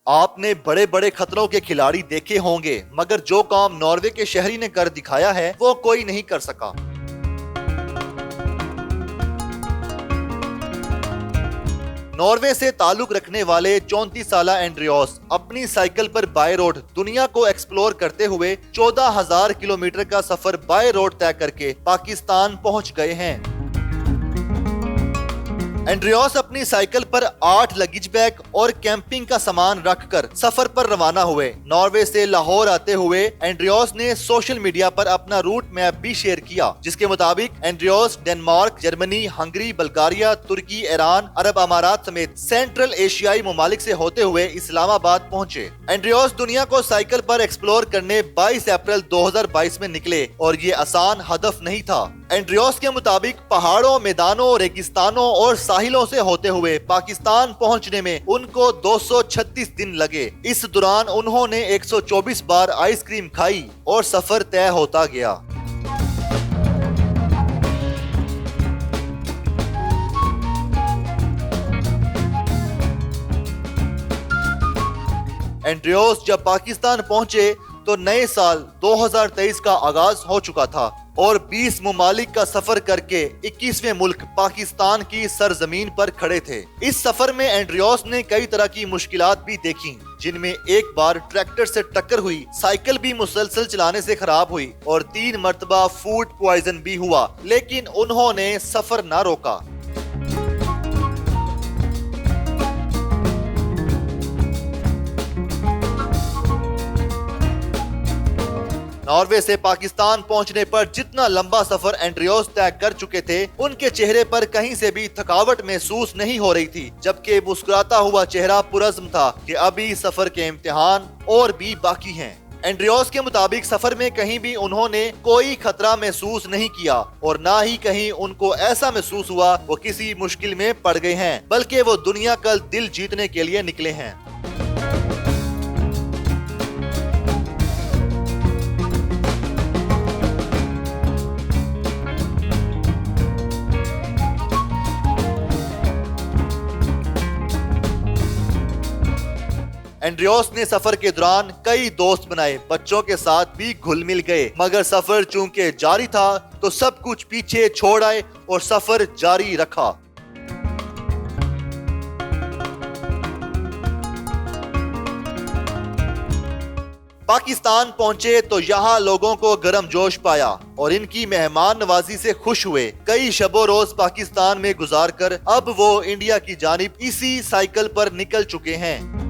आपने बड़े बड़े खतरों के खिलाड़ी देखे होंगे, मगर जो काम नॉर्वे के शहरी ने कर दिखाया है वो कोई नहीं कर सका। नॉर्वे से ताल्लुक रखने वाले 34 साला एंड्रियोस अपनी साइकिल पर बाय रोड दुनिया को एक्सप्लोर करते हुए 14,000 किलोमीटर का सफर बाय रोड तय करके पाकिस्तान पहुंच गए हैं। एंड्रियोस अपनी साइकिल पर 8 लगेज बैग और कैंपिंग का सामान रखकर सफर पर रवाना हुए। नॉर्वे से लाहौर आते हुए एंड्रियोस ने सोशल मीडिया पर अपना रूट मैप भी शेयर किया, जिसके मुताबिक एंड्रियोस डेनमार्क, जर्मनी, हंगरी, बुल्गारिया, तुर्की, ईरान, अरब अमारात समेत सेंट्रल एशियाई ममालिक से होते हुए इस्लामाबाद पहुंचे। एंड्रियोस दुनिया को साइकिल पर एक्सप्लोर करने 22 अप्रैल 2022 में निकले और ये आसान हदफ नहीं था। एंड्रियोस के मुताबिक पहाड़ों, मैदानों, रेगिस्तानों और साहिलों से होते हुए पाकिस्तान पहुंचने में उनको 236 दिन लगे। इस दौरान उन्होंने 124 बार आइसक्रीम खाई और सफर तय होता गया। एंड्रियोस जब पाकिस्तान पहुंचे तो नए साल 2023 का आगाज हो चुका था और 20 मुमालिक का सफर करके 21वें मुल्क पाकिस्तान की सरजमीन पर खड़े थे। इस सफर में एंड्रियोस ने कई तरह की मुश्किलात भी देखी, जिनमें एक बार ट्रैक्टर से टक्कर हुई, साइकिल भी मुसलसल चलाने से खराब हुई और 3 मरतबा फूड पॉइजन भी हुआ, लेकिन उन्होंने सफर न रोका। नॉर्वे से पाकिस्तान पहुंचने पर जितना लंबा सफर एंड्रियोस तय कर चुके थे, उनके चेहरे पर कहीं से भी थकावट महसूस नहीं हो रही थी, जबकि मुस्कुराता हुआ चेहरा पुरज़्म था कि अभी सफर के इम्तिहान और भी बाकी हैं। एंड्रियोस के मुताबिक सफर में कहीं भी उन्होंने कोई खतरा महसूस नहीं किया और ना ही कहीं उनको ऐसा महसूस हुआ वो किसी मुश्किल में पड़ गए हैं, बल्कि वो दुनिया का दिल जीतने के लिए निकले हैं। एंड्रियोस ने सफर के दौरान कई दोस्त बनाए, बच्चों के साथ भी घुल मिल गए, मगर सफर चूंकि जारी था तो सब कुछ पीछे छोड़ आए और सफर जारी रखा। पाकिस्तान पहुंचे तो यहाँ लोगों को गर्म जोश पाया और इनकी मेहमान नवाजी से खुश हुए। कई शबो रोज पाकिस्तान में गुजार कर अब वो इंडिया की जानिब इसी साइकिल पर निकल चुके हैं।